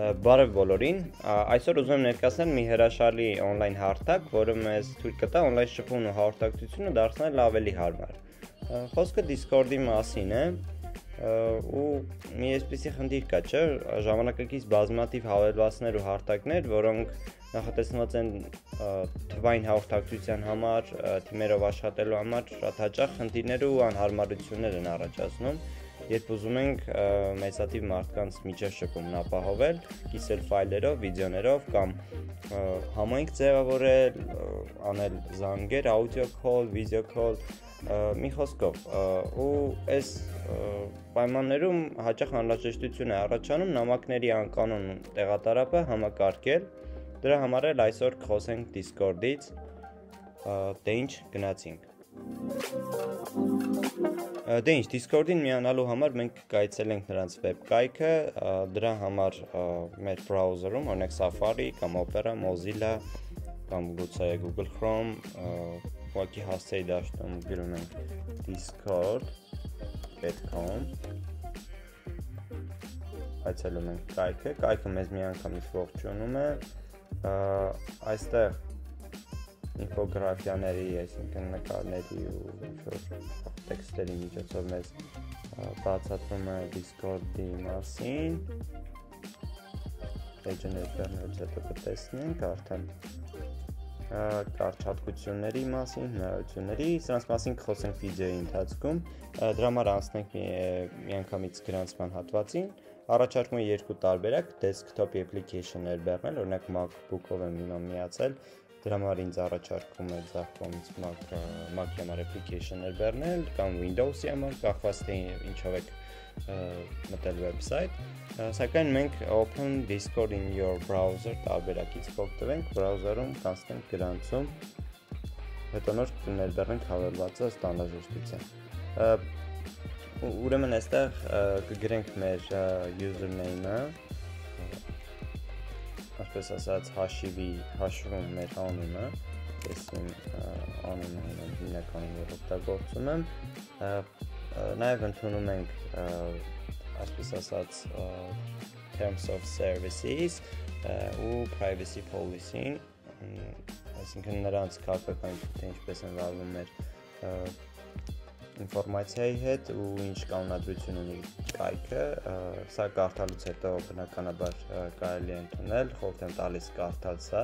Բարև բոլորին, այսօր ուզում եմ ներկայացնել մի հրաշալի on-line հարթակ, որը մեզ թույլ կտա on-line շփումն ու հաղորդակցությունը դարձնել ավելի հարմար։ Խոսքը Discord-ի մասին է, ու մի այսպիսի խնդիր կա, չէ՞, ժամանակակից բազմաթիվ հավելվածներ ու հարթակներ, որոնք նախատեսված են թվային հաղորդակցության համար, թիմերով աշխատելու համար, շատ հաճախ խնդիրներ ու անհարմարություններ են առաջացնում, երբ ուզում ենք մեծաթիվ մարդկանց միջև շփումն ապահովել, կիսել ֆայլերով, վիդեոներով կամ համայնք ձևավորել, անել զանգեր, audio call, video call, մի խոսքով, ու այս պայմաններում հաճախ անհրաժեշտություն է առաջանում նամակների անկանոն տեղատարապը համակարգել, դրա համար էլ այսօր կխոսենք Discord-ից, դե ինչ գնացինք։ Դե ինչ, Discord-ին միանալու համար մենք կայցելենք նրանց վեբկայքը, դրա համար մեր բրաուզերում, օրինակ Safari կամ Opera, Mozilla կամ գուցե Google Chrome, ուղղակի հասցեի դաշտում գրում ենք discord.com, այցելում ենք կայքը մեզ միանգամից ողջունում է, այստեղ ինֆոգրաֆիաների, այսինքն նկարների ու տեքստերի միջոցով մեզ բացատրում է Discord-ի մասին, էջը ներկայացնելուց հետո կտեսնենք արդեն կարճ հատկությունների մասին, հնարավորությունների, սրանց մասին կխոսենք վիդեոյի ընթացքում, դրա համար անցնենք միանգամից գրանցման հատվածին, առաջարկում է երկու տարբերակ, desktop application-ներ բեռնել, օրինակ MacBook-ով եմ հիմա միացել, դրա համար ինձ առաջարկում է ձախ կողմից Mac-ի համար application-ներ բեռնել կամ Windows-ի համար, կախված թե ինչով եք մտել website, սակայն մենք open Discord in your browser տարբերակից կօգտվենք, բրաուզերում կանցնենք գրանցում, հետո նոր կներբեռնենք հավելվածը ստանդարտության։ Ուրեմն այստեղ կգրենք մեր username-ը, այսպես ասած հաշվում մեր անունը, ես իմ անունը հիմնականում որ օգտագործում եմ, նաև ընդունում ենք այսպես ասած terms of services ու privacy policy-ին, այսինքն նրանց քաղաքականությունը թե ինչպես են վարվում մեր ինֆորմացիայի հետ ու ինչ կանոնադրություն ունի կայքը, սա կարդալուց հետո բնականաբար կարելի է ընդունել, խորհուրդ եմ տալիս կարդալ սա,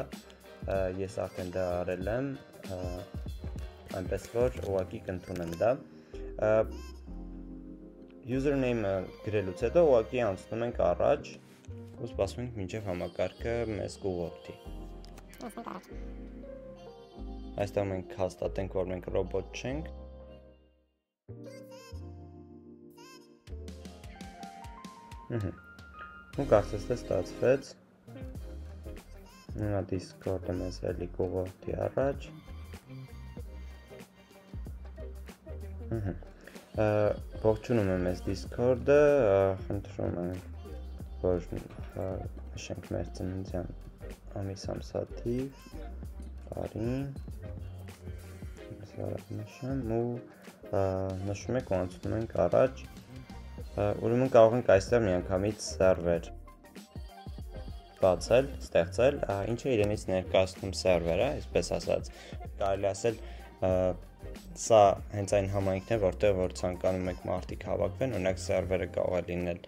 ես արդեն դա արել եմ, այնպես որ ուղղակի կընդունեմ դա, username-ը գրելուց հետո ուղղակի անցնում ենք առաջ ու սպասում ենք մինչև համակարգը մեզ կուղղորդի։ Այստեղ մենք հաստատենք, որ մենք ռոբոտ չենք, ու կարծես թե ստացվեց, նա Discord-ը մեզ էլի կուղղորդի առաջ, ողջունում է մեզ Discord-ը, խնդրում ենք, որ նշենք մեր ծննդյան ամիս ամսաթիվ, տարին, նշեմ ու նշում եք ու անցնում ենք առաջ, ուրեմն կարող ենք այստեղ միանգամից սերվեր բացել, ստեղծել, ինչը իրենից ներկայացնում սերվերը, այսպես ասած, կարելի ասել, սա հենց այն համայնքն է, որտեղ որ ցանկանում եք մարդիկ հավաքվեն, օրինակ սերվերը կարող է լինել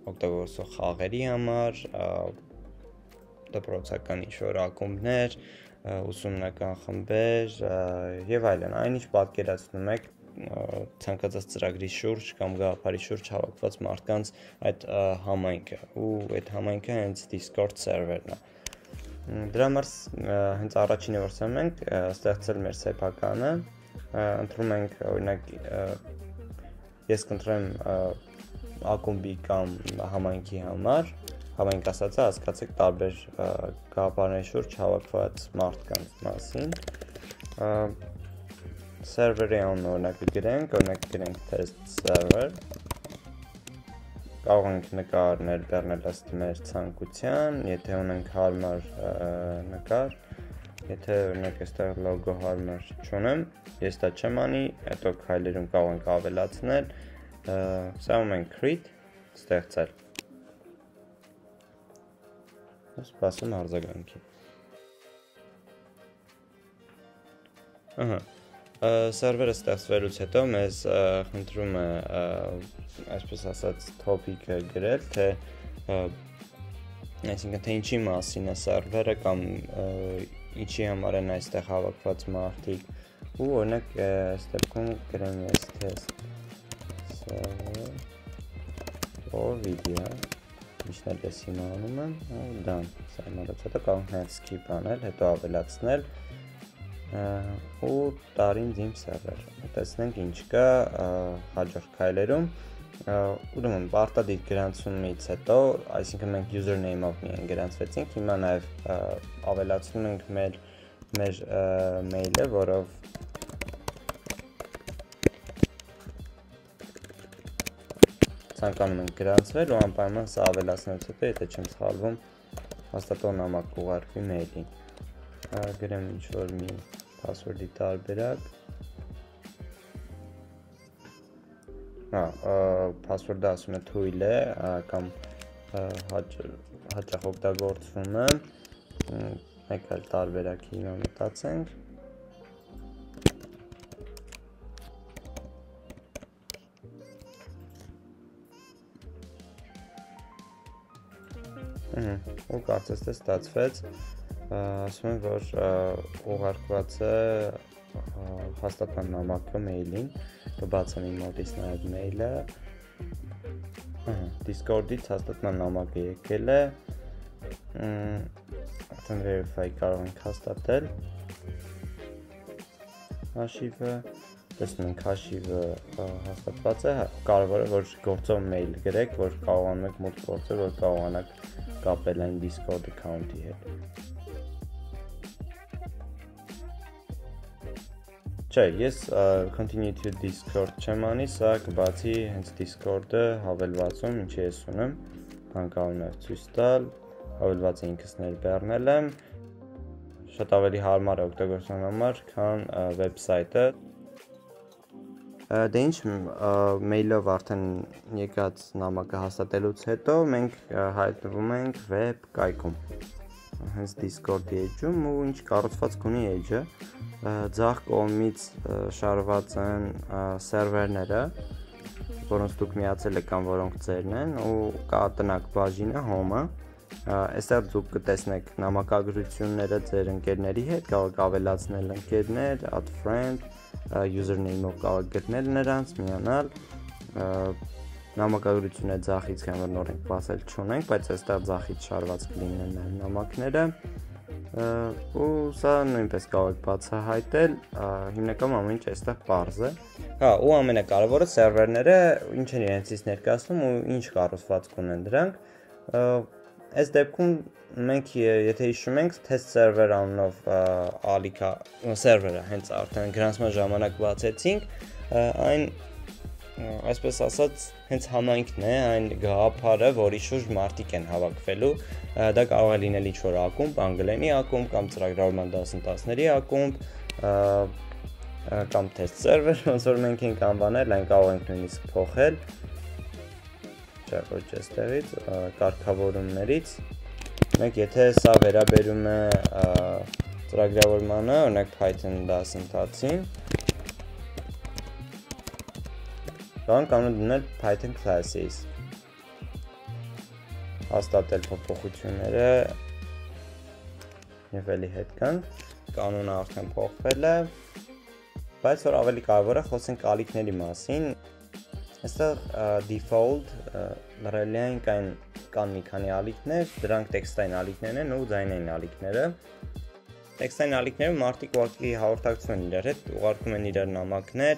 օգտագործող խաղերի համար, դպրոցական ինչ-որ ակումբներ, ուսումնական խմբեր եւ այլն, այնինչ պատկերացնում եք ցանկացած ծրագրի շուրջ կամ գաղափարի շուրջ հավաքված մարդկանց այդ համայնքը ու այդ համայնքը հենց Discord սերվերն է։ Դրա համար հենց առաջինը որ սեմ ենք ստեղծել մեր սեփականը, ընտրում ենք օրինակ ես կընտրեմ ակումբի կամ համայնքի համար, համայնք ասածը հասկացեք տարբեր գաղափարների շուրջ հավաքված մարդկանց մասին, սերվերի անունը օրինակ գրենք test server, կարող ենք նկարներ բեռնել ըստ մեր ցանկության, եթե ունենք հարմար նկար, եթե օրինակ այստեղ լոգո հարմար չունեմ, ես դա չեմ անի, հետո քայլերում կարող ենք ավելացնել, սա ունենք create, ստեղծել։ Սպասում արձագանքի։ Ահա, սերվերը ստեղծվելուց հետո մեզ խնդրում է այսպես ասած topic-ը գրել, թե այսինքն թե ինչի մասին է սերվերը կամ ինչի համար են այստեղ հավաքված մարդիկ, ու օրինակ այս դեպքում գրեմ ես test server for video, միշտ էլ ես հիմա անում եմ, ու done, սա իմալուց հետո կարող ենք skip անել, հետո ավելացնել ու տարին դիմ սերվեր, տեսնենք ինչ կա հաջորդ քայլերում, ուրեմն պարտադիր գրանցումից հետո, այսինքն մենք username-ով միայն գրանցվեցինք, հիմա նաև ավելացնում ենք մեր մեյլը, որով ցանկանում ենք գրանցվել ու անպայման սա ավելացնելուց հետո, եթե չեմ սխալվում, հաստատող նամակ կուղարկվի մեյլին։ Գրեմ ինչ-որ մի password-ի տարբերակ։ Password-ը ասում է թույլ է կամ հաճախ օգտագործվում է։ Մեկ այլ տարբերակի հիմա մտածենք։ Ու կարծես թե ստացվեց, ասում են, որ ուղարկված է հաստատման նամակը մեյլին, կբացեմ իմ մոտից նաև մեյլը, Discord-ից հաստատման նամակը եկել է, արդեն verify կարող ենք հաստատել հաշիվը, տեսնում ենք հաշիվը հաստատված է, կարևոր է, որ գործող մեյլ գրեք, որ կարողանում եք մոտ գործել, որ կարողանաք կապել այն Discord account-ի հետ։ Չէ, ես continue to Discord չեմ անի, սա կբացի հենց Discord-ը հավելվածում, ինչի ես ունեմ, բան կարող եմ ցույց տալ, հավելվածը ինքս ներբեռնել եմ, շատ ավելի հարմար է օգտագործման համար, քան վեբսայթը։ Դե ինչ, մեյլով արդեն եկած նամակը հաստատելուց հետո մենք հայտնվում ենք web կայքում, հենց Discord-ի էջում ու ինչ կառուցվածք ունի էջը, ձախ կողմից շարված են սերվերները, որոնց դուք միացել եք կամ որոնք ձերն են ու կա տնակ բաժինը home-ը, այստեղ դուք կտեսնեք նամակագրությունները ձեր ընկերների հետ, կարող եք ավելացնել ընկերներ, add friend, username-ով կարող եք գտնել նրանց, միանալ, նամակագրությունը ձախից կամ որ նոր ենք բացել չունենք, բայց այստեղ ձախից շարված կլինեն նաև նամակները, ու սա նույնպես կարող եք բացահայտել, հիմնականում ամեն ինչ այստեղ պարզ է։ Ու ամենակարևորը սերվերները ինչ են իրենցից ներկայացնում ու ինչ կառուցվածք ունեն դրանք։ Այս դեպքում մենք եթե հիշում ենք test server անունով ալիքա սերվերը հենց արդեն գրանցման ժամանակ բացեցինք, այն այսպես ասած հենց համայնքն է, այն գաղափարը, որի շուրջ մարդիկ են հավաքվելու, դա կարող է լինել ինչ-որ ակումբ, անգլենի ակումբ կամ ծրագրավորման դասընթացների ակումբ, կամ test server, ոնց որ մենք ենք անվանել, այն կարող ենք նույնիսկ փոխել, չէ, ոչ այստեղից, կարգավորումներից, մենք եթե սա վերաբերում է ծրագրավորմանը, օրինակ Python դասընթացին, կարող ենք դնել Python classes, հաստատել փոփոխությունները և էլի հետ կանք, կանոնը արդեն փոխվել է, բայց որ ավելի կարևոր է խոսենք ալիքների մասին, այստեղ default լրելիային կան մի քանի ալիքներ, դրանք տեքստային ալիքներն են ու ձայնային ալիքները։ Տեքստային ալիքները մարդիկ ուղղակի հաղորդակցում են իրար հետ, ուղարկում են իրար նամակներ,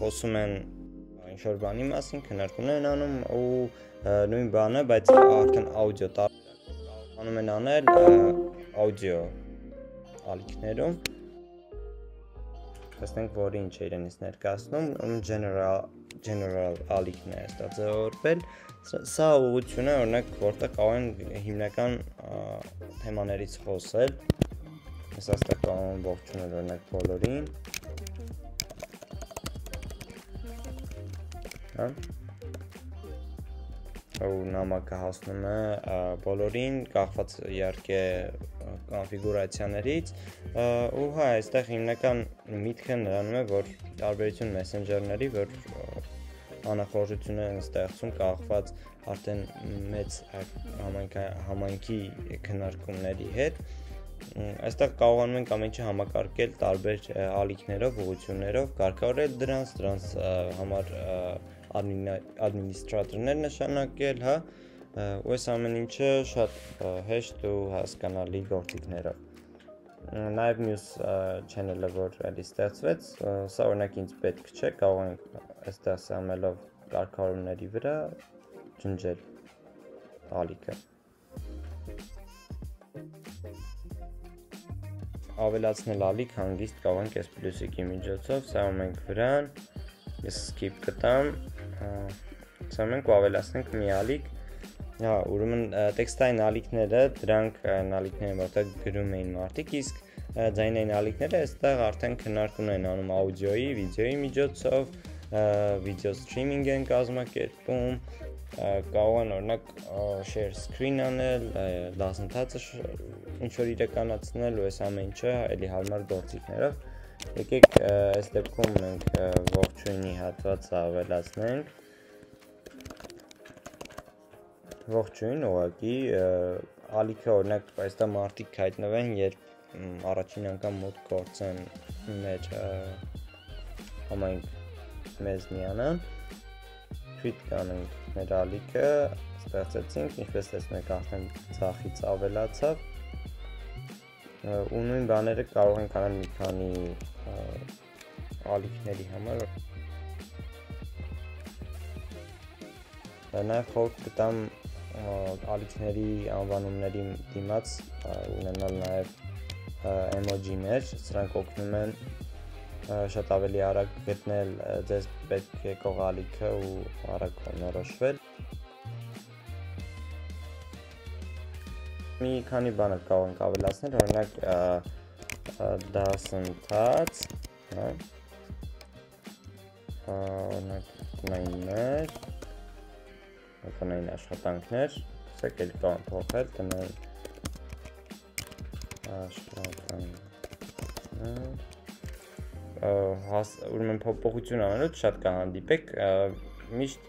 խոսում են ինչ-որ բանի մասին, քննարկումներ են անում ու նույն բանը, բայց արդեն աուդիո կարողանում են անել աուդիո ալիքներում։ Տեսնենք, որ ինչ է իրենից ներկայացնում, general ալիքն է ստեղծվել, սա ուղղությունը, օրինակ, որտեղ կարող են հիմնական թեմաներից խոսել, ես այստեղ կարող եմ ողջունել, օրինակ, բոլորին, ու նամակը հասնում է բոլորին, կախված իհարկե կոնֆիգուրացիաներից, ու հա, այստեղ հիմնական միտքը նրանում է, որ տարբերություն մեսենջերների, որ անախորժություն են ստեղծում կախված արդեն մեծ համայնքի քննարկումների հետ։ Այստեղ կարողանում ենք ամեն ինչը համակարգել տարբեր ալիքներով, ուղղություններով, կարգավորել դրանց համար ադմինիստրատորներ նշանակել, հա, ու այս ամեն ինչը շատ հեշտ ու հասկանալի գործիքներով։ Նաև մյուս channel-ը, որ էլի ստեղծվեց, սա օրինակ ինձ պետք չէ, կարող ենք այստեղ սամելով կարգավորումների վրա ջնջել ալիքը։ Ավելացնել ալիք հանգիստ կարող ենք այս պլյուսիկի միջոցով, սայում ենք վրան, ես skip կտամ, սայում ենք ու ավելացնենք մի ալիք, հա, ուրեմն տեքստային ալիքները, դրանք այն ալիքներ են, որտեղ գրում էին մարդիկ, իսկ ձայնային ալիքները այստեղ արդեն քննարկում են անում աուդիոյի, վիդեոյի միջոցով, վիդեո սթրիմինգ են կազմակերպում, կարող են օրինակ share screen անել, դասընթացը ինչ-որ իրականացնել ու այս ամեն ինչը էլի հարմար գործիքներով։ Եկեք այս դեպքում մենք ողջույնի հատվածը ավելացնենք։ Ողջույն, ուղղակի ալիքը օրինակ այստեղ մարդիկ հայտնվեն, երբ առաջին անգամ մոտ գործեն մեր համայնք մեզ միանան, tweet կանենք մեր ալիքը, ստեղծեցինք, ինչպես տեսնում եք արդեն ձախից ավելացավ, ու նույն բաները կարող ենք անել մի քանի ալիքների համար։ Նաև խորհուրդ կտամ ալիքների անվանումների դիմաց ունենալ նաև էմոջիներ, սրանք օգնում են շատ ավելի արագ գտնել ձեզ պետք եկող ալիքը ու արագ որոշվել։ Մի քանի բաներ կարող ենք ավելացնել, օրինակ դասընթաց, օրինակ տնային տնային աշխատանքներ, սեք էլ կարող են փոխել տնային աշխատանքներ, ուրեմն փոփոխություն անելուց շատ կհանդիպեք, միշտ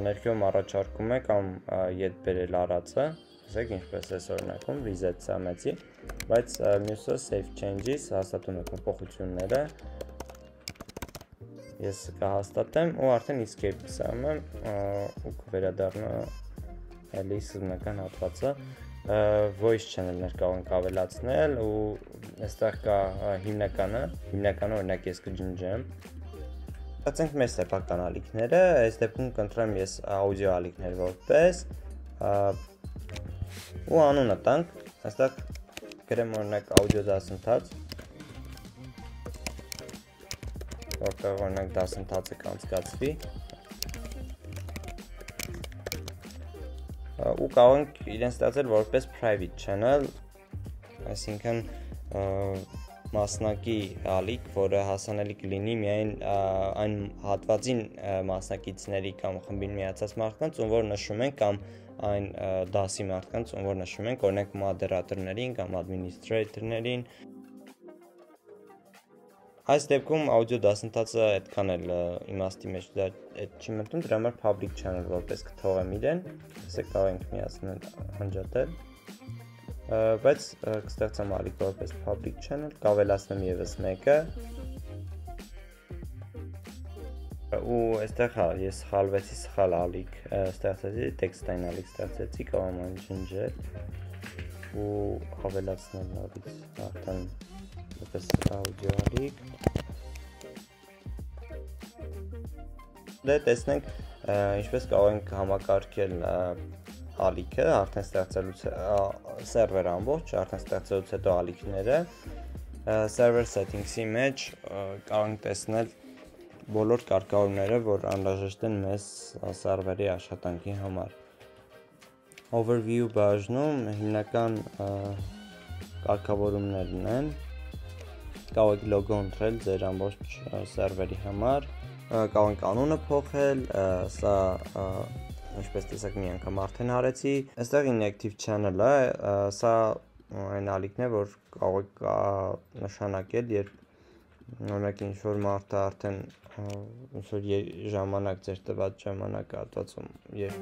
ներքևում առաջարկում է կամ ետ բերել արածը, ասեք ինչպես այս օրինակում reset սամեցի, բայց մյուսը save changes հաստատում եք փոփոխությունները, ես կհաստատեմ ու արդեն escape կսամ եմ ու կվերադառնա էլի սկզբնական հատվածը, voice channel-ներ կարող ենք ավելացնել ու այստեղ կա հիմնականը օրինակ ես կջնջեմ, ստացենք մեր սեփական ալիքները, այս դեպքում կընտրեմ ես աուդիո ալիքներ որպես ու անունը տանք, այստեղ գրեմ օրինակ աուդիո դասընթաց, որտեղ օրինակ դասընթացը կանցկացվի ու կարող ենք իրեն ստացել որպես private channel, այսինքն մասնակի ալիք, որը հասանելի կլինի միայն այն հատվածին մասնակիցների կամ խմբին միացած մարդկանց, ում որ նշում են կամ այն դասի մարդկանց, ում որ նշում են, օրինակ մոդերատորներին կամ ադմինիստրատորներին։ Այս դեպքում աուդիո դասընթացը այդքան էլ իմաստի մեջ դա չի մտնում, դրա համար public channel որպես կթողեմ իրեն, ասեք կարող ենք միացնել անջատել, բայց կստեղծեմ ալիք որպես public channel, կավելացնեմ ևս մեկը ու այստեղ հա, ես սխալվեցի, սխալ ալիք ստեղծեցի, տեքստային ալիք ստեղծեցի, կարող եմ ջնջել ու ավելացնել նորից արդեն որպես աուդիո ալիք։ Դե տեսնենք ինչպես կարող ենք համակարգել ալիքը, արդեն ստեղծելուց սերվեր ամբողջ, արդեն ստեղծելուց հետո ալիքները server settings-ի մեջ կարող ենք տեսնել բոլոր կարգավորումները, որ անհրաժեշտ են մեզ սերվերի աշխատանքի համար։ Overview բաժնում հիմնական կարգավորումներն են, կարող եք լոգո ընտրել ձեր ամբողջ սերվերի համար, կարող ենք անունը փոխել, սա ինչպես տեսակ մի անգամ արդեն արեցի, այստեղ inactive channel-ը, սա այն ալիքն է, որ կարող եք նշանակել, երբ օրինակ ինչ-որ մարդը արդեն ինչ-որ ժամանակ, ձեր տված ժամանակ հատվածում, երբ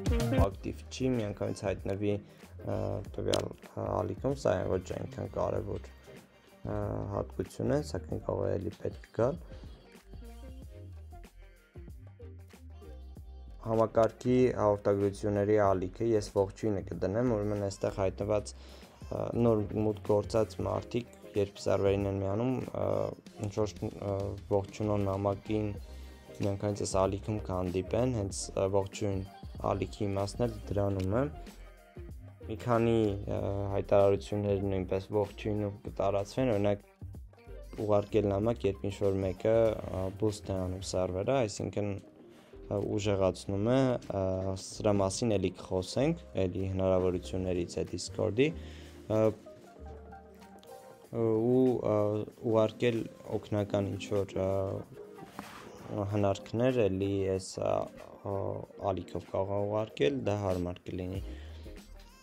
ակտիվ չի, միանգամից հայտնվի տվյալ ալիքում, սա ոչ այնքան կարևոր հատկություն է, սակայն կարող է էլի պետք գալ։ Համակարգի հաղորդագրությունների ալիքը ես ողջույնը կդնեմ, ուրեմն այստեղ հայտնված նոր մուտք գործած մարդիկ, երբ սերվերին են միանում, ինչ-որ ողջունող նամակին միանգամից այս ալիքում կհանդիպեն, հենց ողջույն ալիքի իմաստն էլ դրանում է։ Մի քանի հայտարարություններ նույնպես ողջույնով կտարածվեն, օրինակ ուղարկել նամակ, երբ ինչ-որ մեկը boost է անում սերվերը, այսինքն ուժեղացնում է, սրա մասին էլի կխոսենք, էլի հնարավորություններից է Discord-ի, ու ուղարկել օգնական ինչ-որ հնարքներ, էլի այս ալիքով կարող ուղարկել, դա հարմար կլինի։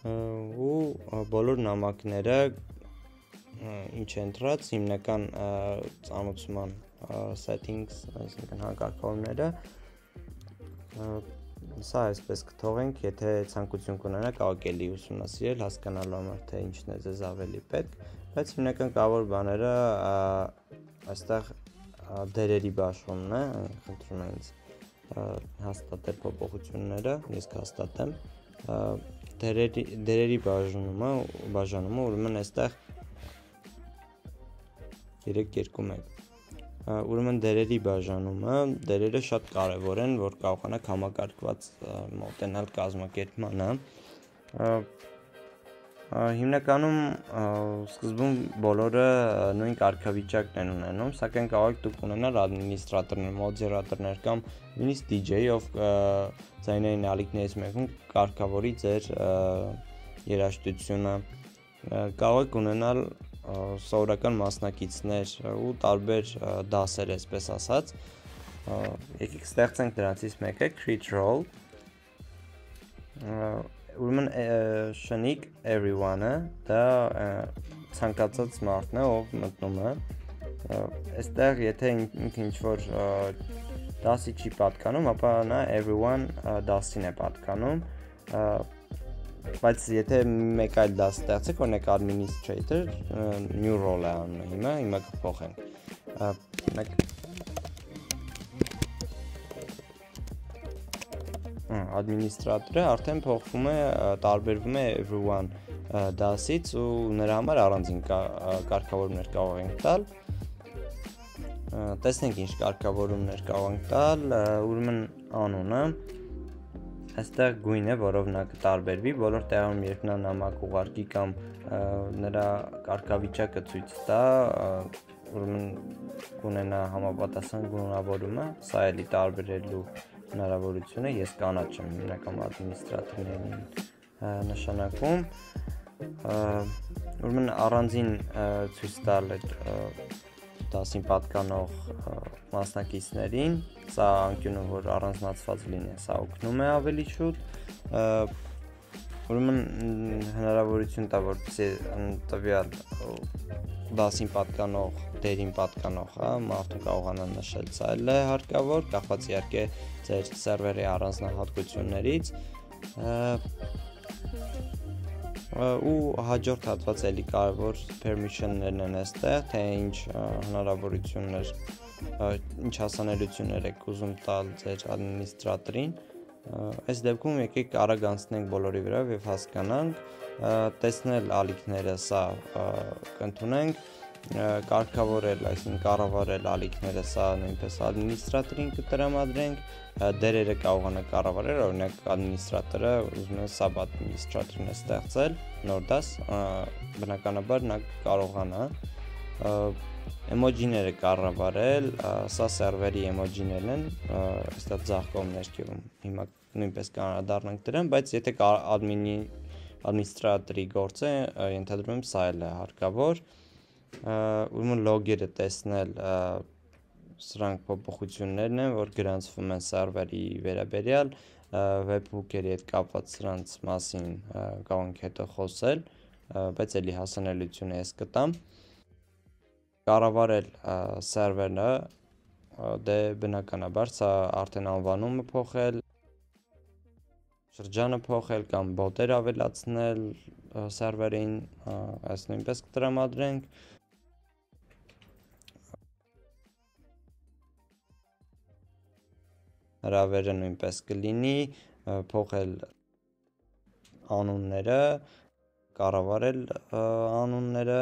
Ու բոլոր նամակները ինչ է ընտրած, հիմնական ծանուցման settings, այսինքն հակակարգավորները, սա այսպես կթողենք, եթե ցանկություն կունենաք, կարող եք էլի ուսումնասիրել, հասկանալու համար թե ինչն է ձեզ ավելի պետք, բայց հիմնական կարևոր բաները այստեղ դերերի բաշխումն է, խնդրում եմ ինձ հաստատել փոփոխությունները, ես կհաստատեմ, դերերի բաժանումը, ուրեմն այստեղ 3-2-1, ուրեմն դերերի բաժանումը, դերերը շատ կարևոր են, որ կարողանաք համակարգված մոտենալ կազմակերպմանը։ Հիմնականում սկզբում բոլորը նույն կարգավիճակն են ունենում, սակայն կարող եք դուք ունենալ ադմինիստրատորներ, մոդերատորներ կամ նույնիսկ DJ, ով ձայնային ալիքներից մեկում կարգավորի ձեր երաժշտությունը, կարող եք ունենալ սովորական մասնակիցներ ու տարբեր դասեր, այսպես ասած, եկեք ստեղծենք դրանցից մեկը, create role, ուրեմն շնիկ everyone-ը, դա ցանկացած մարդն է, ով մտնում է, այստեղ եթե ինքը ինչ-որ դասի չի պատկանում, ապա նա everyone դասին է պատկանում, բայց եթե մեկ այլ դաս ստեղծեք, օրինակ administrator, new role է անում, հիմա կփոխենք, administrator-ը արդեն փոխվում է, տարբերվում է everyone դասից ու նրա համար առանձին կարգավորումներ կարող ենք տալ, տեսնենք ինչ կարգավորումներ կարող ենք տալ, ուրեմն անունը, այստեղ գույն է, որով նա կտարբերվի, բոլոր տեղում երբ նա նամակ ուղարկի կամ նրա կարգավիճակը ցույց տա, ուրեմն կունենա համապատասխան գունավորումը, սա էլի տարբերելու հնարավորություն է, ես կանաչ եմ հիմնական ադմինիստրատորներին նշանակում, ուրեմն առանձին ցույց տալ դասին պատկանող մասնակիցներին, սա անկյունում, որ առանձնացված լինի, սա օգնում է ավելի շուտ, ուրեմն հնարավորություն տա, որպեսզի տվյալ դասին պատկանող, դերին պատկանող, մարդը կարողանա նշել, սա էլ է հարկավոր, կախված իհարկե ձեր սերվերի առանձնահատկություններից, ու հաջորդ հատված էլի կարևոր permission-ներն են այստեղ, թե ինչ հնարավորություններ, ինչ հասանելիություններ եք ուզում տալ ձեր ադմինիստրատորին, այս դեպքում եկեք արագ անցնենք բոլորի վրա և հասկանանք, տեսնել ալիքները, սա կընդունենք, կարգավորել, այսինքն կառավարել ալիքները, սա նույնպես ադմինիստրատորին կտրամադրենք, դերերը կարողանա կառավարել, օրինակ ադմինիստրատորը ուզում է sub ադմինիստրատորն է ստեղծել, նոր դաս, բնականաբար նա կարողանա էմոջիները կառավարել, սա սերվերի էմոջիներն են, այստեղ ձախ կողմ ներքևում, հիմա նույնպես կանադառնանք դրան, բայց եթե ադմինիստրատորի գործ է, ենթադրում եմ սա էլ է հարկավոր, ուրեմն լոգերը տեսնել, սրանք փոփոխություններն են, որ գրանցվում են սերվերի վերաբերյալ, webhooker-ի հետ կապված սրանց մասին կարող ենք հետո խոսել, բայց էլի հասանելիությունը ես կտամ։ Կառավարել սերվերը, դե բնականաբար սա արդեն անվանումը փոխել, շրջանը փոխել կամ բոտեր ավելացնել սերվերին, այս նույնպես կտրամադրենք։ Հրավերը նույնպես կլինի, փոխել անունները, կառավարել անունները,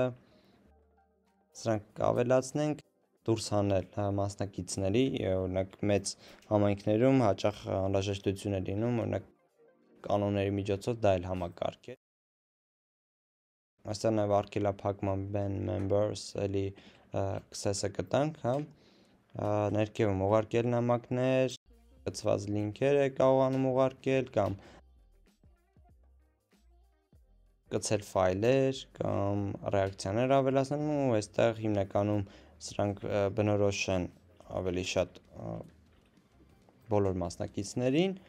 սրանք կավելացնենք, դուրս հանել մասնակիցների, օրինակ մեծ համայնքներում հաճախ անհրաժեշտություն է լինում, օրինակ կանոնների միջոցով դա էլ համակարգել։ Այստեղ նաև արգելափակման ban members էլի access-ը կտանք, հա, ներքևում ուղարկել նամակներ, կցված լինքեր է կարողանում ուղարկել կամ կցել ֆայլեր կամ ռեակցիաներ ավելացնել ու այստեղ հիմնականում սրանք բնորոշ են ավելի շատ բոլոր մասնակիցներին,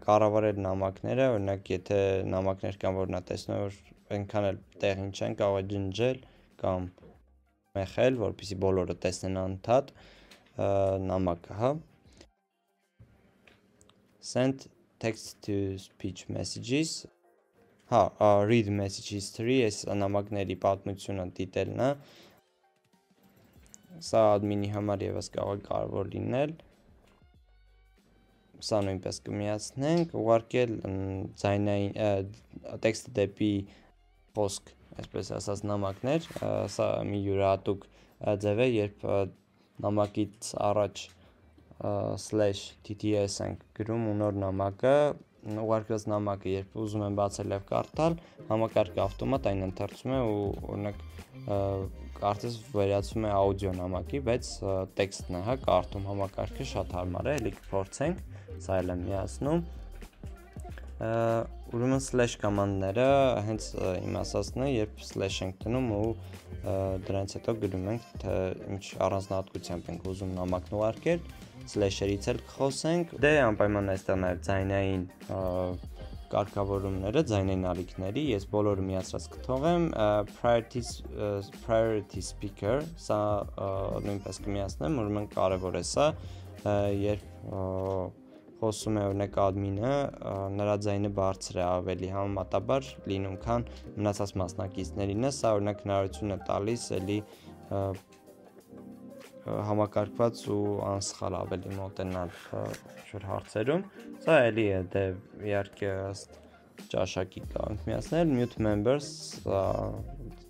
կառավարել նամակները, օրինակ եթե նամակներ կան, որ նա տեսնում է, որ այնքան էլ տեղին չեն, կարող է ջնջել կամ մեխել, որպեսզի բոլորը տեսնեն անընդհատ նամակը, հա։ Send text to speech messages, հա, read message history, այս նամակների պատմությունը դիտելն է, սա admin-ի համար ևս կարող է կարևոր լինել, սա նույնպես կմիացնենք, ուղարկել ձայնային տեքստը դեպի խոսք, այսպես ասած նամակներ, սա մի յուրահատուկ ձև է, երբ նամակից առաջ /tts ենք գրում ու նոր նամակը, ուղարկված նամակը, երբ ուզում եմ բացել և կարդալ, համակարգը ավտոմատ այն ընթերցում է ու օրինակ կարծես վերածվում է աուդիո նամակի, բայց տեքստն է, հա, կարդում համակարգը շատ հարմար է, էլի կփորձենք, սա էլ եմ միացնում։ Ուրեմն slash կոմանդները հենց իմ ասածն է, երբ slash ենք դնում ու դրանից հետո գրում ենք, թե ինչ առանձնահատկությամբ ենք ուզում նամակն ուղարկել, slash-երից էլ կխոսենք, դե անպայման այստեղ նաև ձայնային կարգավորումները, ձայնային ալիքների, ես բոլորը միացրած կթողեմ, priority speaker, սա նույնպես կմիացնեմ, ուրեմն կարևոր է սա, երբ խոսում է օրինակ admin-ը, նրա ձայնը բարձր է ավելի համեմատաբար լինում, քան մնացած մասնակիցներինը, սա օրինակ հնարավորություն է տալիս էլի համակարգված ու անսխալ ավելի մոտենալ ինչ-որ հարցերում, սա էլի է, դե իհարկե ըստ ճաշակի կարող միացնել, mute members,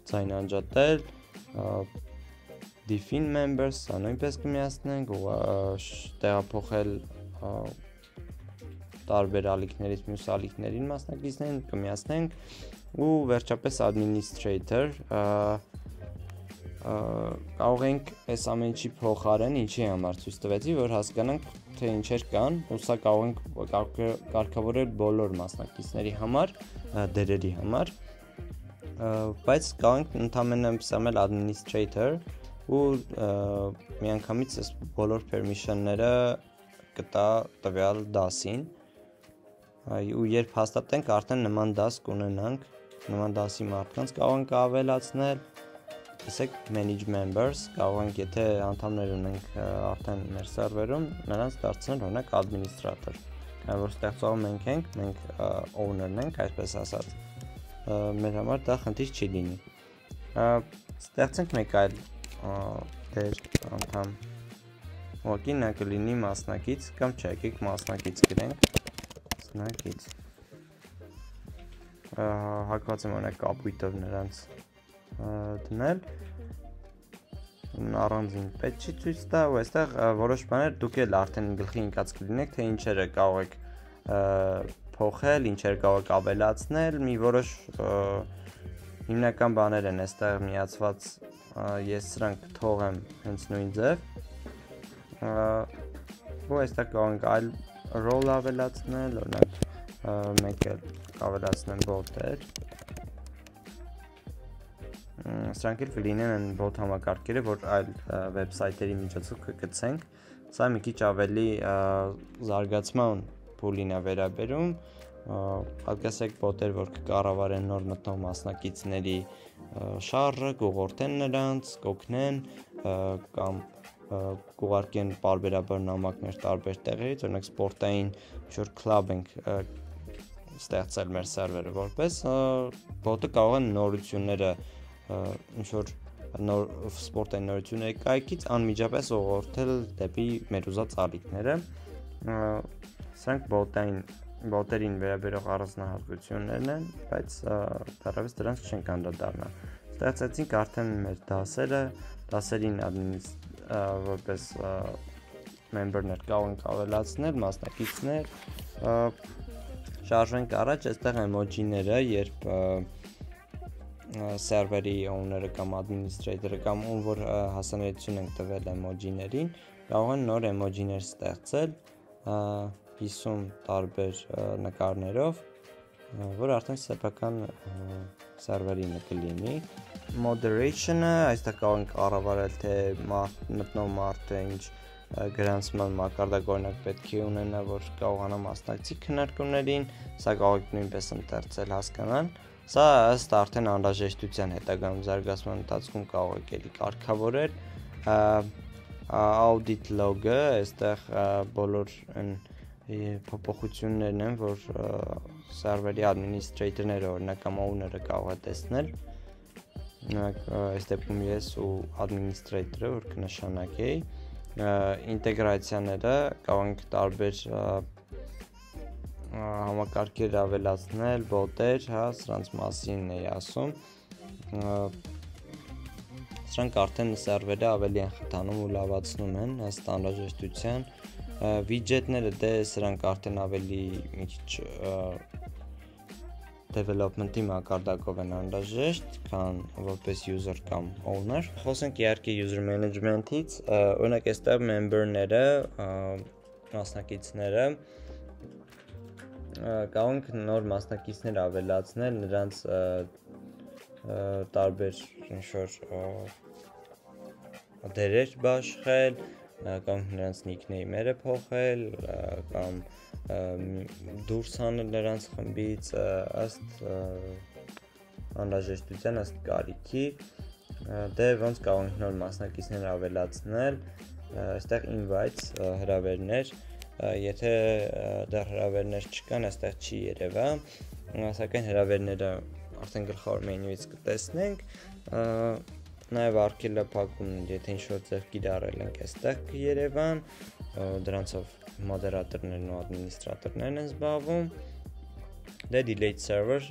ձայն անջատել, define members, սա նույնպես կմիացնենք, տեղափոխել տարբեր ալիքներից մյուս ալիքներին մասնակիցներին կմիացնենք ու վերջապես administrator, կարող ենք այս ամեն ինչի փոխարեն ինչի համար ցույց տվեցի, որ հասկանանք, թե ինչեր կան, ու սա կարող ենք կարգավորել բոլոր մասնակիցների համար, դերերի համար, բայց կարող ենք ընդհանրապես սամել administrator ու միանգամից այս բոլոր permission-ները կտա տվյալ դասին, ու երբ հաստատենք, արդեն նման դաս կունենանք, նման դասի մարդկանց կարող ենք ավելացնել, տեսեք manage members, կարող ենք եթե անդամներ ունենք արդեն մեր սերվերում, նրանց դարձնել օրինակ administrator, քանի որ ստեղծողը մենք ենք, մենք owner-ն ենք, այսպես ասած, մեր համար դա խնդիր չի լինի։ Ստեղծենք մեկ այլ դեր անդամ, ուղղակի նա կլինի մասնակից կամ չէ, եկեք մասնակից գրենք, մասնակից, հակված եմ օրինակ կապույտով նրանց դնել, առանձին պետք չի ցույց տա ու այստեղ որոշ բաներ դուք էլ արդեն գլխի ընկած կլինեք, թե ինչերը կարող եք փոխել, ինչեր կարող եք ավելացնել, մի որոշ հիմնական բաներ են այստեղ միացված, ես սրանք թողեմ հենց նույն ձև, ու այստեղ կարող ենք այլ role ավելացնել, օրինակ մեկ էլ ավելացնեմ bot-եր, սրանք էլ կլինեն այն bot համակարգերը, որ այլ վեբսայթերի միջոցով կգցենք, սա մի քիչ ավելի զարգացման pool-ին է վերաբերում, պատկասեք բոտեր, որ կկառավարեն նոր մտնող մասնակիցների շարժը, կուղղորդեն նրանց, կօգնեն կամ կուղարկեն պարբերաբար նամակներ տարբեր տեղերից, օրինակ սպորտային ինչ-որ club ենք ստեղծել մեր սերվերը, որպես բոտը կարող է նորությունները ինչ-որ նոր սպորտային նորությունների կայքից անմիջապես ուղղորդել դեպի մեր ուզած ալիքները։ Սրանք բոտերին վերաբերող առանձնահատկություններն են, բայց դեռևս դրանց չենք անդրադառնա։ Ստեղծեցինք արդեն մեր դասերին որպես member-ներ կարող ենք ավելացնել, մասնակիցներ, շարժվենք առաջ, այստեղ էմոջիները, երբ սերվերի owner-ը կամ administrator-ը կամ ում որ հասանելիություն ենք տվել էմոջիներին, կարող են նոր էմոջիներ ստեղծել 50 տարբեր նկարներով, որ արդեն սեփական սերվերի կլինի։ Moderation-ը, այստեղ կարող ենք կառավարել, թե մտնող մարդը ինչ գրանցման մակարդակ օրինակ պետք է ունենա, որ կարողանա մասնակցի քննարկումներին, սա կարող եք նույնպես ընթերցել, հասկանալ։ Սա ըստ արդեն անհրաժեշտության հետագայում զարգացման ընթացքում կարող եք էլի կարգավորել։ Audit log-ը, այստեղ բոլոր փոփոխություններն են, որ սերվերի administrator-ները օրինակ կամ owner-ը կարող է տեսնել։ Այս դեպքում ես ու administrator-ը, որ կնշանակեի, ինտեգրացիաները կարող ենք տարբեր համակարգեր ավելացնել, բոտեր, սրանց մասին էի ասում։ Սրանք արդեն սերվերը ավելի են խթանում ու լավացնում են ըստ անհրաժեշտության։ Widget-ները դե սրանք արդեն ավելի մի քիչ development-ի մակարդակով են անհրաժեշտ, քան որպես user կամ owner։ Խոսենք իհարկե user management-ից, օրինակ այստեղ member-ները, մասնակիցները կարող ենք նոր մասնակիցներ ավելացնել, նրանց տարբեր ինչ-որ դերեր բաշխել, կամ նրանց nickname-երը փոխել, կամ դուրս հանել նրանց խմբից ըստ անհրաժեշտության, ըստ կարիքի։ Դե ոնց կարող ենք նոր մասնակիցներ ավելացնել, այստեղ invites հրավերներ, եթե դեռ հրավերներ չկան, այստեղ չի երևա, սակայն հրավերները արդեն գլխավոր մենյուից կտեսնենք, նաև արգելափակում, եթե ինչ-որ ձեր կիրառել ենք, այստեղ կերևան, դրանցով մոդերատորներն ու ադմինիստրատորներն են զբաղվում։ Դե delete server,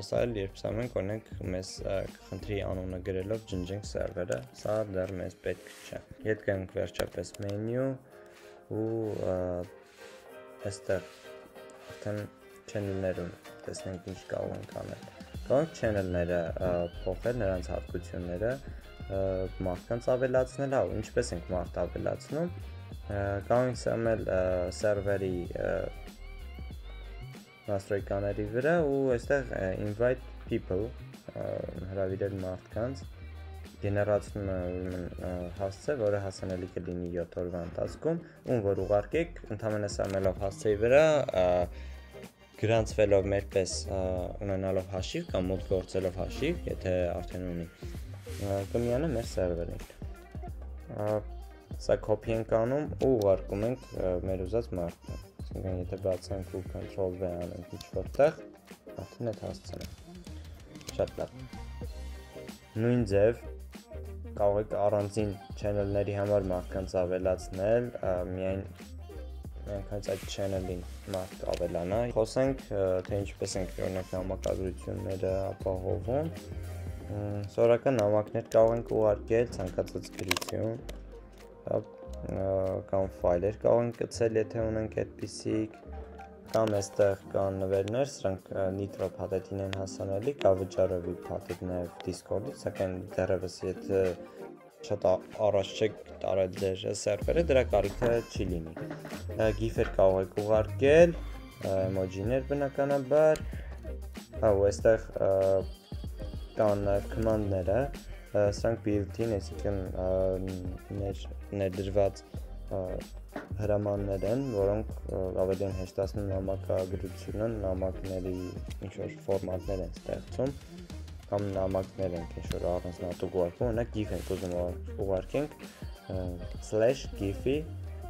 սա էլ երբ սա մենք օրինակ մեզ կխնդրի անունը գրելով ջնջենք սերվերը, սա դեռ մեզ պետք չէ։ Ետ գանք վերջապես մենյու ու այստեղ արդեն channel-ներում տեսնենք ինչ կարող ենք անել։ Կարող ենք channel-ները փոխել, նրանց հատկությունները, մարդկանց ավելացնել, ինչպես ենք մարդ ավելացնում, կարող ենք սամել սերվերի настройկաների վրա ու այստեղ invite people հրավիրել մարդկանց գեներացնում հասցե, որը հասանելի կլինի 7 օրվա ընթացքում, ում որ ուղարկեք, ընդհանրապես սամելով հասցեի վրա գրանցվելով մերպես ունենալով հաշիվ կամ մոտ գործելով հաշիվ, եթե արդեն ունի, կմիանա մեր սերվերին։ Սա copy ենք անում ու ուղարկում ենք մեր ուզած մարդը։ Այսինքն եթե բացանք ու control V անենք ինչ-որտեղ, արդեն այդ հասցեն է։ Շատ լավ։ Նույն ձև կարող եք առանձին channel-ների համար մարդկանց ավելացնել, միայն հենց այդ channel-ին մարդ ավելանա։ Խոսենք, թե ինչպես ենք օրինակ նամակագրությունները ապահովում։ Սովորական նամակներ կարող ենք ուղարկել ցանկացած գրություն, կամ ֆայլեր կարող ենք գցել, եթե ունենք այդպիսիք, կամ այստեղ կան նվերներ, սրանք Nitro փաթեթին են հասանելի, կա վճարովի փաթեթ նաև Discord-ից, սակայն դեռևս եթե շատ առաջ չեք տարել ձեր սերվերը, դրա կարիքը չի լինի։ GIF-եր կարող եք ուղարկել, էմոջիներ բնականաբար, ու այստեղ կան նաև command-ները, սրանք built-in, այսինքն ներդրված հրամաններ են, որոնք ավելի են հեշտացնում նամակագրությունը, նամակների ինչ-որ ֆորմատներ են ստեղծում, կամ նամակներ են ինչ-որ առանձնահատուկ ուղարկում, օրինակ GIF ենք ուզում ուղարկենք, /gif-ի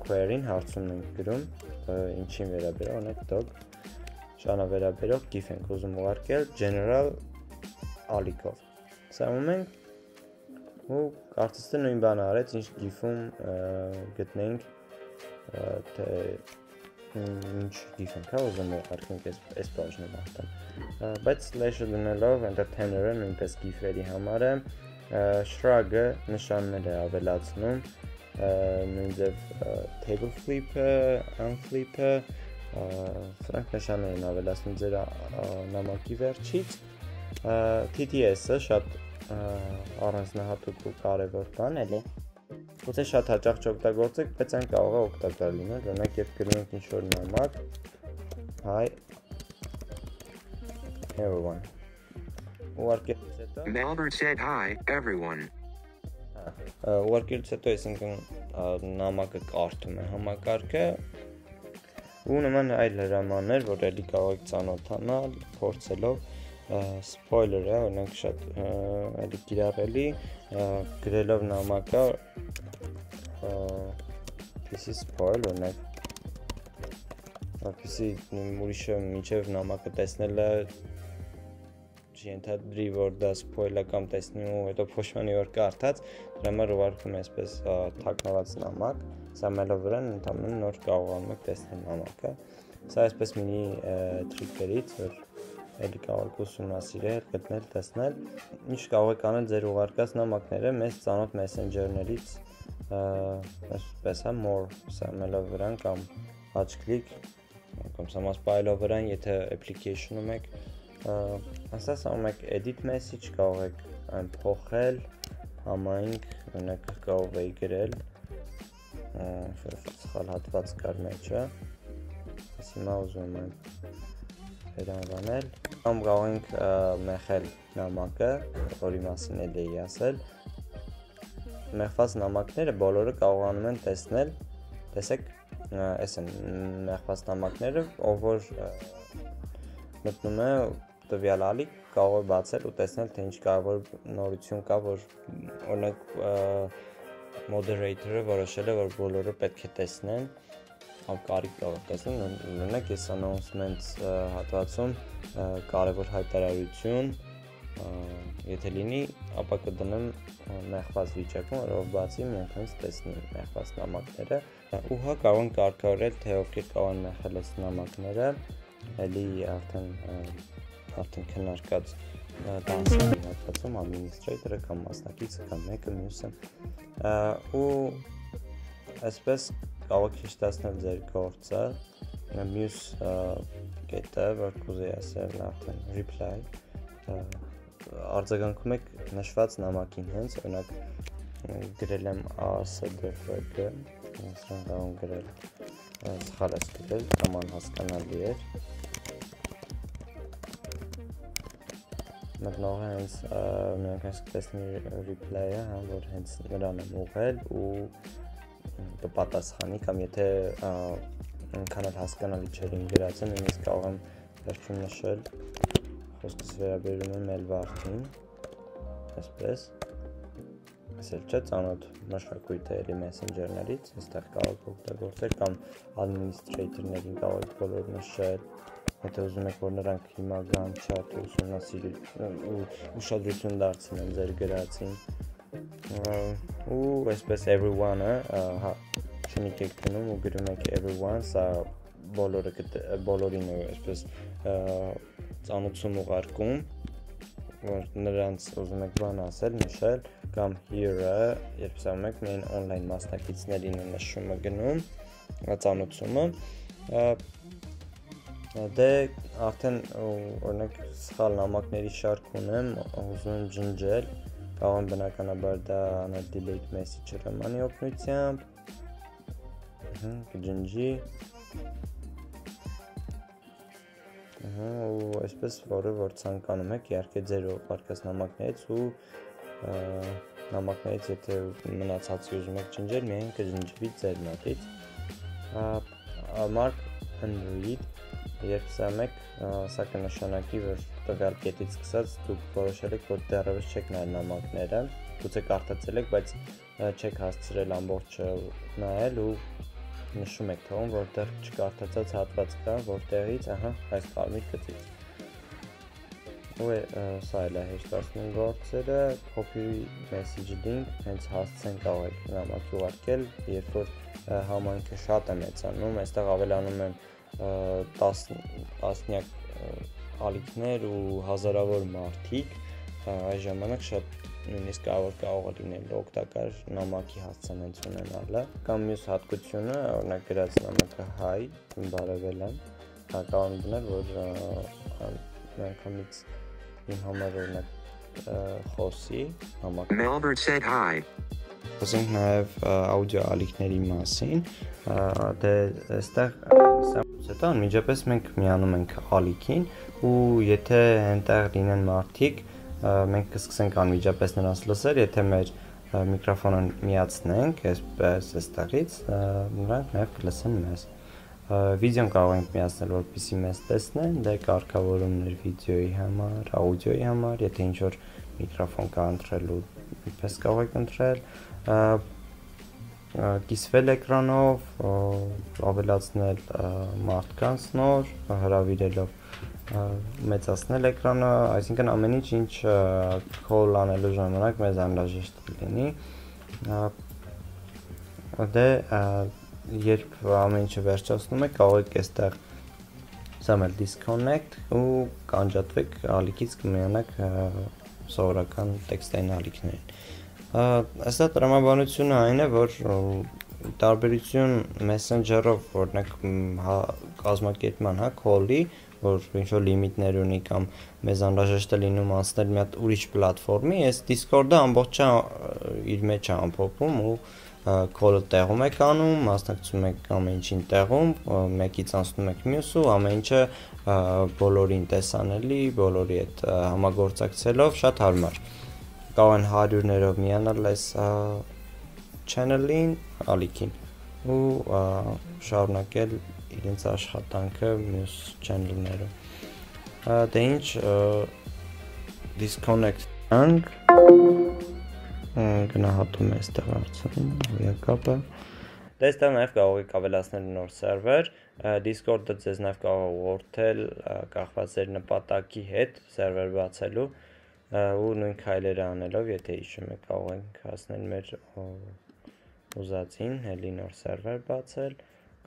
query-ին հարցումն ենք գրում, ինչին վերաբերող, օրինակ dog շանավերաբերող GIF ենք ուզում ուղարկել general ալիքով։ Սա մենք ու կարծես թե նույն բանը արեց, ինչ GIF-ում գտնենք, թե ինչ GIF ենք ուզում ուղարկենք այս բաժնում արդեն։ Բայց slash-ը դնելով entertainer-ը նույնպես GIF-երի համար է, shrug-ը նշաններ է ավելացնում, նույնձև table flip-ը, unflip-ը, սրանք նշաններ են ավելացնում ձեր նամակի վերջից, TTS-ը շատ առանձնահատուկ ու կարևոր բան էլի, գուցե շատ հաճախ չօգտագործեք, բայց այն կարող է օգտակար լինել, օրինակ երբ գրում ենք ինչ-որ նամակ, hi everyone, ուղարկելուց հետո Melbourne said hi everyone. Ուղարկելուց հետո այսինքն նամակը կարդում է համակարգը ու նման այլ հրամաններ, որ էլի կարող եք ծանոթանալ, փորձելով spoiler-ը, օրինակ շատ էլի կիրառելի, գրելով նամակը this is spoil, օրինակ որպեսզի ուրիշը մինչև նամակը տեսնելը չենթադրի, որ դա spoil-ը կամ տեսնի ու հետո փոշմանի որ կարդաց, դրա համար ուղարկում է այսպես թաքնված նամակ, սա մելով վրան ընդհանրապես նոր կարողանում եք տեսնել նամակը, սա այսպես մինի տրիկերից, որ էլի կարող եք ուսումնասիրել, գտնել, տեսնել, ինչ կարող եք անել ձեր ուղարկած նամակները մեզ ծանոթ մեսենջերներից, այսպես more սամելով վրան կամ աչքլիկ, կամ սամասպայլով վրան, եթե application-ում եք, ասա սանում եք edit message, կարող եք այն փոխել, համայնք, օրինակ կարող եք գրել, սխալ հատված կար մեջը, ես հիմա ուզում եմ վերանվանել, կամ կարող ենք մեխել նամակը, որի մասին էլ էի ասել, մեխված նամակները բոլորը կարողանում են տեսնել, տեսեք, այս են մեխված նամակները, ով որ մտնում է տվյալ ալիք, կարող է բացել ու տեսնել, թե ինչ կարևոր նորություն կա, որ օրինակ moderator-ը որոշել է, որ բոլորը պետք է տեսնեն, կարիք կարող տեսնեն, օրինակ ես announcements հատվածում կարևոր հայտարարություն, եթե լինի, ապա կդնեմ մեխված վիճակում, որով բացի միանգամից տեսնի մեխված նամակները, ու հա կարող են կարգավորել, թե ովքեր կարող են մեխել այս նամակները, էլի արդեն քննարկած դասերի հատվածում administrator-ը կամ մասնակիցը կամ մեկը մյուսը, ու այսպես կարող եք հեշտացնել ձեր գործը, մյուս կետը, որ կուզեի ասել արդեն reply, արձագանքում եք նշված նամակին հենց, օրինակ գրել եմ ASDF-ը, սրան կարող եմ գրել, սխալ ես գրել, կամ անհասկանալի էր, մտնողը հենց միանգամից կտեսնի reply-ը, որ հենց նրան եմ ուղղել ու կպատասխանի, կամ եթե այնքան էլ հասկանալի չէր իմ գրածը, նույնիսկ կարող եմ վերջում նշել, խոսքս վերաբերում եմ Elvartin, այսպես, այսել չէ ծանոթ մշակույթ է էլի մեսենջերներից, այստեղ կարող եք օգտագործել, կամ administrator-ներին կարող եք բոլոր նշել, եթե ուզում եք, որ նրանք հիմա գան չատ ուշադրություն դարձնեն ձեր գրածին, ու այսպես everyone-ը, շնիկ եք տնում ու գրում եք everyone, սա բոլորին է այսպես ծանոթում ուղարկում, որ նրանց ուզում եք բան ասել, նշել, կամ here-ը, երբ սանում եք միայն online մասնակիցներին է նշումը գնում, ծանոթումը, դե արդեն օրինակ սխալ նամակների շարք ունեմ, ուզում եմ ջնջել, կարող եմ բնականաբար դա անել delete message հրամանի օգնությամբ, կջնջի, ու այսպես որը որ ցանկանում եք իհարկե ձեր ուղարկած նամակներից ու նամակներից, եթե մնացածի ուզում եք ջնջել, միայն կջնջվի ձեր մոտից։ Mark and read, երբ սա մեկ, սա կնշանակի, որ տվյալ կետից սկսած դուք որոշել եք, որ դեռևս չեք նայել նամակները, գուցե կարդացել եք, բայց չեք հասցրել ամբողջը նայել ու նշում եք թվում, որտեղ չկարդացած հատված կա, որտեղից, այս կարմիր գծից։ Ու սա էլ է հեշտացնում գործերը, copy message link, հենց հասցեն կարող եք նամակ ուղարկել, երբ որ համայնքը շատ է մեծանում, այստեղ ավելանում են տասնյակ ալիքներ ու հազարավոր մարդիկ, այս ժամանակ շատ նույնիսկ կարող է լինել օգտակար նամակի հասցեն հենց ունենալը, կամ մյուս հատկությունը, օրինակ գրած նամակը hi, բարևել եմ, կարող եմ դնել, որ միանգամից իմ համար օրինակ խոսի նամակը։ Melbert said hi. Խոսենք նաև աուդիո ալիքների մասին, դե այստեղ հետո անմիջապես մենք միանում ենք ալիքին ու եթե այնտեղ լինեն մարդիկ, մենք կսկսենք անմիջապես նրանց լսել, եթե մեր միկրոֆոնը միացնենք, այսպես այստեղից, նրանք նաև կլսեն մեզ։ Վիդեոն կարող ենք միացնել, որպեսզի մեզ տեսնեն, դե կարգավորումներ վիդեոյի համար, աուդիոյի համար, եթե ինչ-որ միկրոֆոն կա ընտրել ու պես կարող եք ընտրել, կիսվել էկրանով, ավելացնել մարդկանց նոր, հրավիրելով մեծացնել էկրանը, այսինքն ամեն ինչ call անելու ժամանակ մեզ անհրաժեշտ կլինի։ Դե երբ ամեն ինչը վերջացնում եք, կարող եք այստեղ սամել disconnect ու կանջատվեք ալիքից կմիանաք սովորական տեքստային ալիքներին։ Այստեղ տրամաբանությունը այն է, որ տարբերություն Messenger-ով, օրինակ կազմակերպման, call-ի, որ ինչ-որ լիմիտներ ունի կամ մեզ անհրաժեշտ է լինում անցնել մի հատ ուրիշ պլատֆորմի, այս Discord-ը ամբողջը իր մեջ է ամփոփում ու call-ը տեղում եք անում, մասնակցում եք ամեն ինչին տեղում, մեկից անցնում եք մյուսը, ամեն ինչը բոլորին տեսանելի, բոլորի հետ համագործակցելով շատ հարմար։ Կարող են հարյուրներով միանալ այս channel-ին, ալիքին ու շարունակել իրենց աշխատանքը մյուս channel-ներում։ Դե ինչ disconnect անք գնահատում է այստեղ արդյունքում հոյակապը։ Դե այստեղ նաև կարող եք ավելացնել նոր սերվեր, Discord-ը ձեզ նաև կարող է ուղղորդել կախված ձեր նպատակի հետ սերվեր բացելու ու նույն քայլերը անելով, եթե հիշում եք, կարող ենք հասնել մեր ուզածին, հելի նոր սերվեր բացել,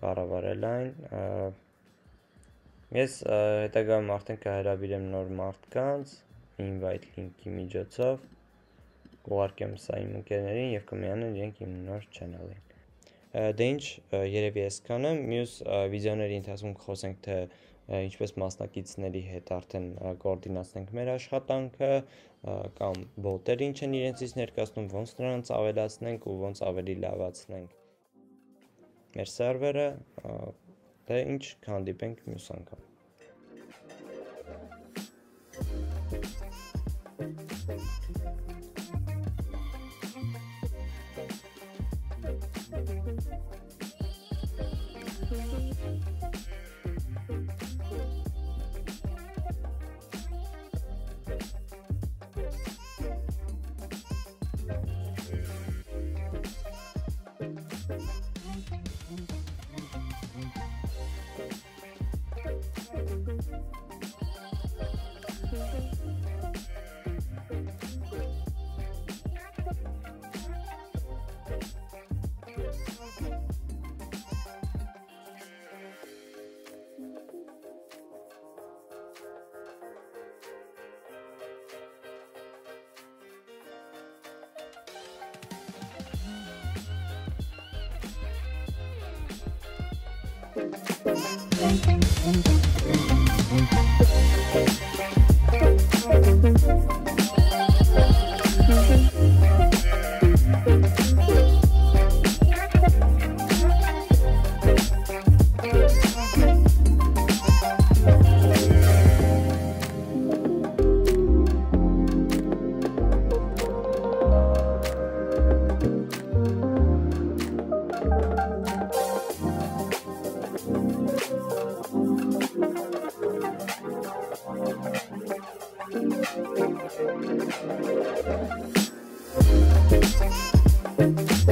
կառավարել այն։ Ես հետագայում արդեն կհրավիրեմ նոր մարդկանց, invite link-ի միջոցով, ուղարկեմ սա իմ ընկերներին և կմիանան իրենք իմ նոր channel-ին։ Դե ինչ, երևի այսքանը, մյուս վիդեոների ընթացքում կխոսենք, թե ինչպես մասնակիցների հետ արդեն կոորդինացնենք մեր աշխատանքը, կամ բոտերը ինչ են իրենցից ներկայացնում, ոնց նրանց ավելացնենք ու ոնց ավելի լավացնենք մեր սերվերը, դե ինչ կհանդիպենք մյուս անգամ։ Thank you.